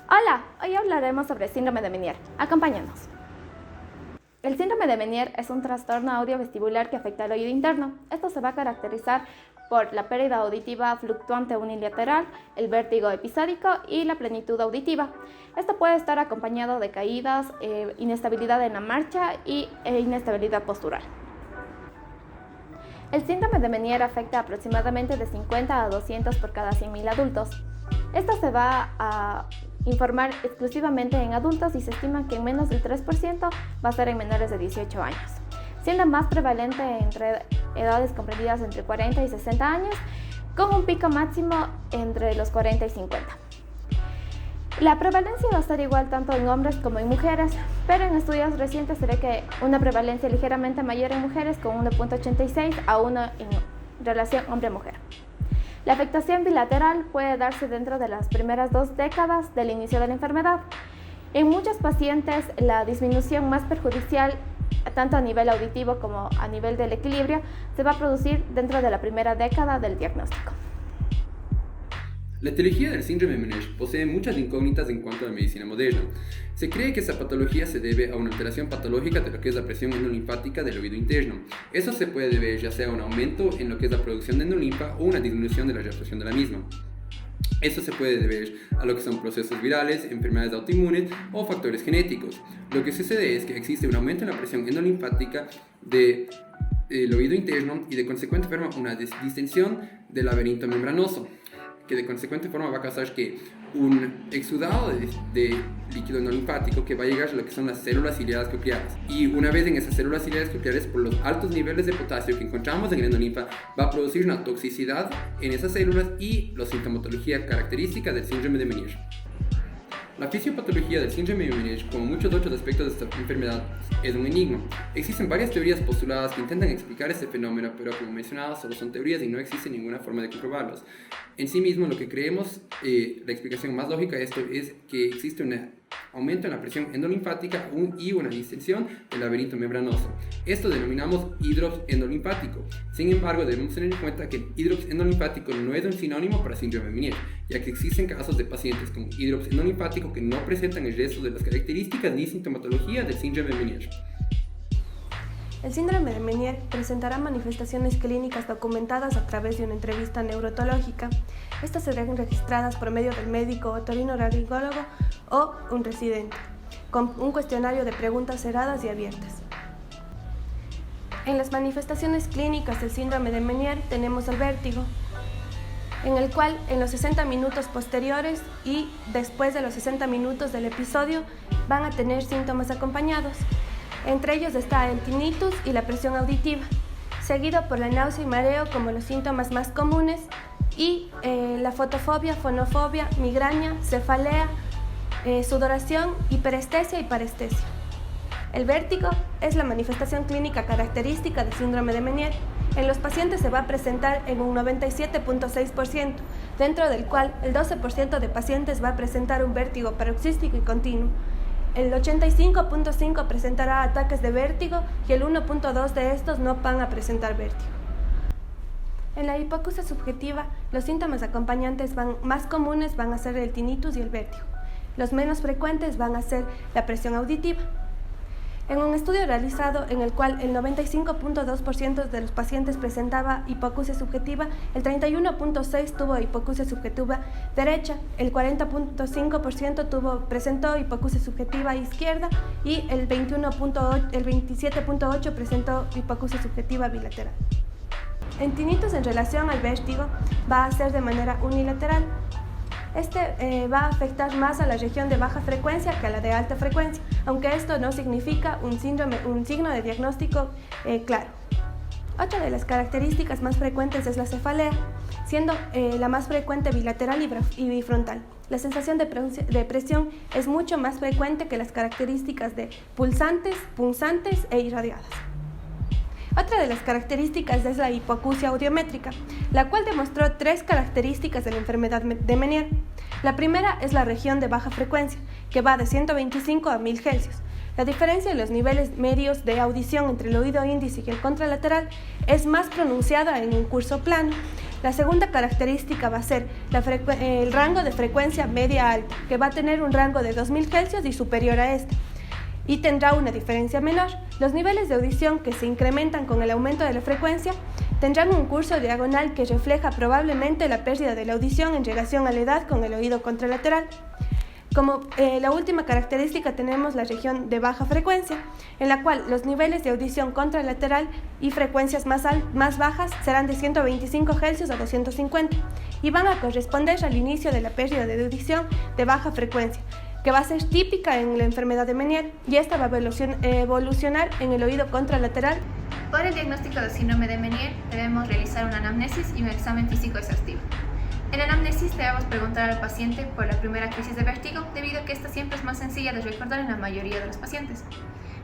Hola, hoy hablaremos sobre el síndrome de Meniere. Acompáñanos. El síndrome de Meniere es un trastorno audiovestibular que afecta al oído interno. Esto se va a caracterizar por la pérdida auditiva fluctuante unilateral, el vértigo episódico y la plenitud auditiva. Esto puede estar acompañado de caídas, inestabilidad en la marcha e inestabilidad postural. El síndrome de Meniere afecta aproximadamente de 50 a 200 por cada 100.000 adultos. Esto se va a informar exclusivamente en adultos y se estima que en menos del 3% va a ser en menores de 18 años, siendo más prevalente entre edades comprendidas entre 40 y 60 años, con un pico máximo entre los 40 y 50. La prevalencia va a ser igual tanto en hombres como en mujeres, pero en estudios recientes se ve que una prevalencia ligeramente mayor en mujeres con 1.86 a 1 en relación hombre-mujer. La afectación bilateral puede darse dentro de las primeras 2 décadas del inicio de la enfermedad. En muchos pacientes, la disminución más perjudicial, tanto a nivel auditivo como a nivel del equilibrio, se va a producir dentro de la primera década del diagnóstico. La etiología del síndrome de Meniere posee muchas incógnitas en cuanto a la medicina moderna. Se cree que esta patología se debe a una alteración patológica de lo que es la presión endolinfática del oído interno. Eso se puede deber ya sea a un aumento en lo que es la producción de endolinfa o una disminución de la reabsorción de la misma. Esto se puede deber a lo que son procesos virales, enfermedades autoinmunes o factores genéticos. Lo que sucede es que existe un aumento en la presión endolinfática del oído interno y de consecuente forma una distensión del laberinto membranoso, que de consecuente forma va a causar que un exudado de líquido endolinfático que va a llegar a lo que son las células ciliadas cocleares. Y una vez en esas células ciliadas cocleares, por los altos niveles de potasio que encontramos en el endolinfa, va a producir una toxicidad en esas células y la sintomatología característica del síndrome de Meniere. La fisiopatología del síndrome de Meniere, como muchos otros aspectos de esta enfermedad, es un enigma. Existen varias teorías postuladas que intentan explicar este fenómeno, pero como mencionado, solo son teorías y no existe ninguna forma de comprobarlos. En sí mismo, lo que creemos, la explicación más lógica de esto es que existe un aumento en la presión endolinfática y una distensión del laberinto membranoso. Esto denominamos hidrops endolinfático. Sin embargo, debemos tener en cuenta que el hidrops endolinfático no es un sinónimo para síndrome de Meniere, ya que existen casos de pacientes con hidrops endolinfático que no presentan el resto de las características ni sintomatología del síndrome de Meniere. El síndrome de Meniere presentará manifestaciones clínicas documentadas a través de una entrevista neurotológica. Estas serán registradas por medio del médico otorrinolaringólogo o un residente, con un cuestionario de preguntas cerradas y abiertas. En las manifestaciones clínicas del síndrome de Meniere tenemos el vértigo, en el cual en los 60 minutos posteriores y después de los 60 minutos del episodio van a tener síntomas acompañados. Entre ellos está el tinnitus y la presión auditiva, seguido por la náusea y mareo como los síntomas más comunes y la fotofobia, fonofobia, migraña, cefalea, sudoración, hiperestesia y parestesia. El vértigo es la manifestación clínica característica del síndrome de Meniere. En los pacientes se va a presentar en un 97.6%, dentro del cual el 12% de pacientes va a presentar un vértigo paroxístico y continuo. El 85.5% presentará ataques de vértigo y el 1.2% de estos no van a presentar vértigo. En la hipoacusia subjetiva, los síntomas acompañantes más comunes van a ser el tinnitus y el vértigo. Los menos frecuentes van a ser la presión auditiva. En un estudio realizado en el cual el 95.2% de los pacientes presentaba hipoacusia subjetiva, el 31.6% tuvo hipoacusia subjetiva derecha, el 40.5% presentó hipoacusia subjetiva izquierda y el 27.8% presentó hipoacusia subjetiva bilateral. En tinnitus en relación al vértigo va a ser de manera unilateral. Este va a afectar más a la región de baja frecuencia que a la de alta frecuencia, aunque esto no significa un signo de diagnóstico claro. Otra de las características más frecuentes es la cefalea, siendo la más frecuente bilateral y bifrontal. La sensación de presión es mucho más frecuente que las características de pulsantes, punzantes e irradiadas. Otra de las características es la hipoacusia audiométrica, la cual demostró 3 características de la enfermedad de Meniere. La primera es la región de baja frecuencia, que va de 125 a 1000 Hz. La diferencia en los niveles medios de audición entre el oído índice y el contralateral es más pronunciada en un curso plano. La segunda característica va a ser el rango de frecuencia media-alta, que va a tener un rango de 2000 Hz y superior a este, y tendrá una diferencia menor. Los niveles de audición que se incrementan con el aumento de la frecuencia tendrán un curso diagonal que refleja probablemente la pérdida de la audición en relación a la edad con el oído contralateral. Como la última característica tenemos la región de baja frecuencia, en la cual los niveles de audición contralateral y frecuencias más bajas serán de 125 Hz a 250 y van a corresponder al inicio de la pérdida de audición de baja frecuencia, que va a ser típica en la enfermedad de Meniere, y esta va a evolucionar en el oído contralateral. Para el diagnóstico de síndrome de Meniere debemos realizar una anamnesis y un examen físico exhaustivo. En la anamnesis debemos preguntar al paciente por la primera crisis de vértigo, debido a que esta siempre es más sencilla de recordar en la mayoría de los pacientes.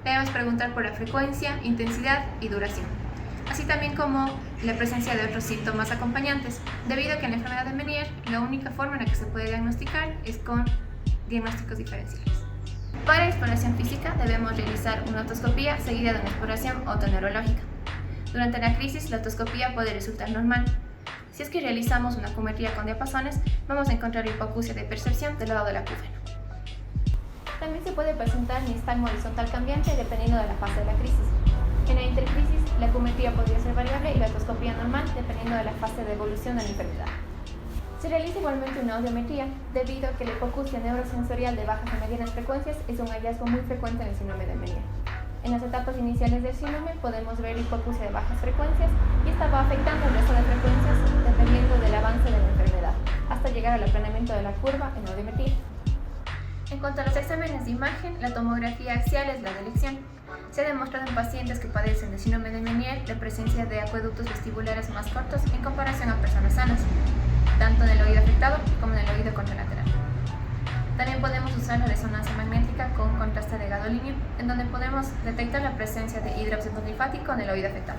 Debemos preguntar por la frecuencia, intensidad y duración, así también como la presencia de otros síntomas acompañantes, debido a que en la enfermedad de Meniere la única forma en la que se puede diagnosticar es con diagnósticos diferenciales. Para exploración física debemos realizar una otoscopía seguida de una exploración otoneurológica. Durante la crisis la otoscopía puede resultar normal. Si es que realizamos una acumetría con diapasones, vamos a encontrar hipoacusia de percepción del lado del acúfeno. También se puede presentar nistagmo horizontal cambiante dependiendo de la fase de la crisis. En la intercrisis, la acumetría podría ser variable y la otoscopía normal dependiendo de la fase de evolución de la enfermedad. Se realiza igualmente una audiometría, debido a que la hipoacusia neurosensorial de bajas y medianas frecuencias es un hallazgo muy frecuente en el síndrome de Meniere. En las etapas iniciales del síndrome podemos ver hipoacusia de bajas frecuencias y esta va afectando el resto de frecuencias dependiendo del avance de la enfermedad, hasta llegar al aplanamiento de la curva en audiometría. En cuanto a los exámenes de imagen, la tomografía axial es la de elección. Se ha demostrado en pacientes que padecen de síndrome de Meniere la presencia de acueductos vestibulares más cortos en comparación a personas sanas, tanto en el oído afectado como en el oído contralateral. También podemos usar la resonancia magnética con contraste de gadolíneo, en donde podemos detectar la presencia de hidróxido linfático en el oído afectado.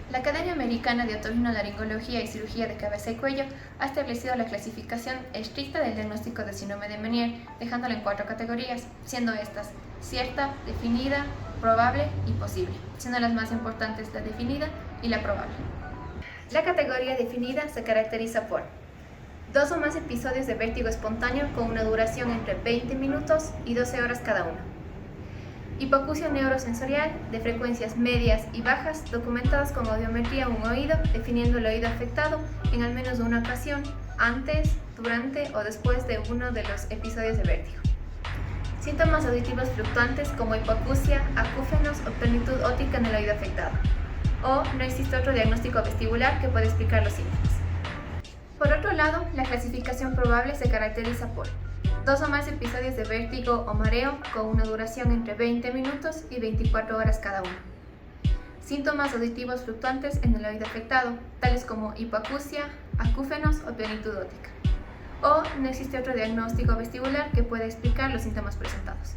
La Academia Americana de Otorrinolaringología y Cirugía de Cabeza y Cuello ha establecido la clasificación estricta del diagnóstico de síndrome de Meniere, dejándola en 4 categorías, siendo estas cierta, definida, probable y posible, siendo las más importantes la definida y la probable. La categoría definida se caracteriza por 2 o más episodios de vértigo espontáneo con una duración entre 20 minutos y 12 horas cada uno. Hipoacusia neurosensorial de frecuencias medias y bajas documentadas con audiometría en un oído, definiendo el oído afectado en al menos una ocasión, antes, durante o después de uno de los episodios de vértigo. Síntomas auditivos fluctuantes como hipoacusia, acúfenos o plenitud óptica en el oído afectado. O no existe otro diagnóstico vestibular que pueda explicar los síntomas. Por otro lado, la clasificación probable se caracteriza por 2 o más episodios de vértigo o mareo con una duración entre 20 minutos y 24 horas cada uno. Síntomas auditivos fluctuantes en el oído afectado, tales como hipoacusia, acúfenos o plenitud óptica. O no existe otro diagnóstico vestibular que pueda explicar los síntomas presentados.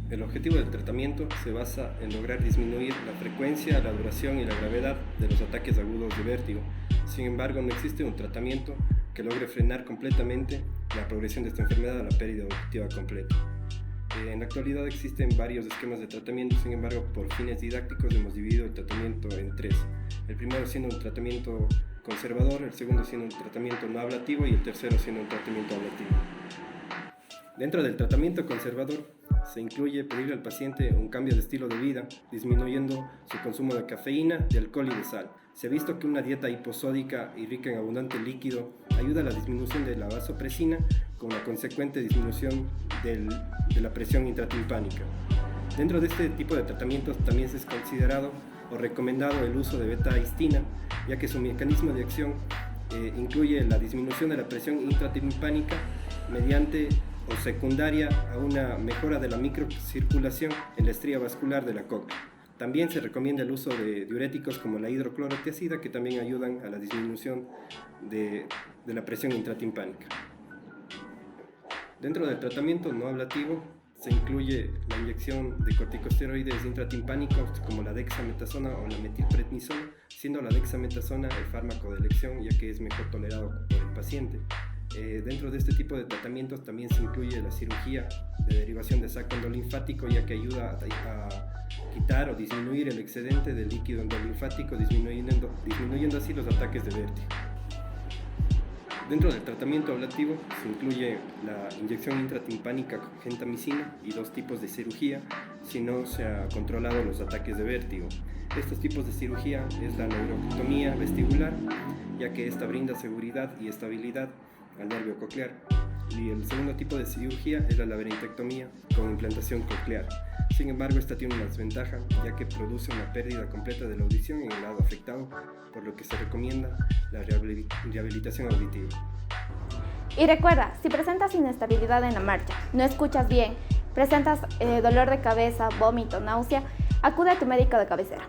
El objetivo del tratamiento se basa en lograr disminuir la frecuencia, la duración y la gravedad de los ataques agudos de vértigo. Sin embargo, no existe un tratamiento que logre frenar completamente la progresión de esta enfermedad a la pérdida auditiva completa. En la actualidad existen varios esquemas de tratamiento, sin embargo, por fines didácticos hemos dividido el tratamiento en 3. El primero siendo un tratamiento conservador, el segundo siendo un tratamiento no ablativo y el tercero siendo un tratamiento ablativo. Dentro del tratamiento conservador se incluye pedirle al paciente un cambio de estilo de vida, disminuyendo su consumo de cafeína, de alcohol y de sal. Se ha visto que una dieta hiposódica y rica en abundante líquido ayuda a la disminución de la vasopresina con la consecuente disminución de la presión intratimpánica. Dentro de este tipo de tratamientos también se es considerado o recomendado el uso de beta-histina, ya que su mecanismo de acción incluye la disminución de la presión intratimpánica mediante o secundaria a una mejora de la microcirculación en la estría vascular de la cóclea. También se recomienda el uso de diuréticos como la hidroclorotiazida, que también ayudan a la disminución de la presión intratimpánica. Dentro del tratamiento no ablativo se incluye la inyección de corticosteroides intratimpánicos como la dexametasona o la metilprednisona, siendo la dexametasona el fármaco de elección ya que es mejor tolerado por el paciente. Dentro de este tipo de tratamientos también se incluye la cirugía de derivación de saco endolinfático, ya que ayuda a quitar o disminuir el excedente del líquido endolinfático, disminuyendo así los ataques de vértigo. Dentro del tratamiento ablativo se incluye la inyección intratimpánica con gentamicina y 2 tipos de cirugía si no se ha controlado los ataques de vértigo. Estos tipos de cirugía es la neurotomía vestibular, ya que esta brinda seguridad y estabilidad al nervio coclear. Y el segundo tipo de cirugía es la labirintectomía con implantación coclear. Sin embargo, esta tiene una desventaja, ya que produce una pérdida completa de la audición en el lado afectado, por lo que se recomienda la rehabilitación auditiva. Y recuerda, si presentas inestabilidad en la marcha, no escuchas bien, presentas dolor de cabeza, vómito, náusea, acude a tu médico de cabecera.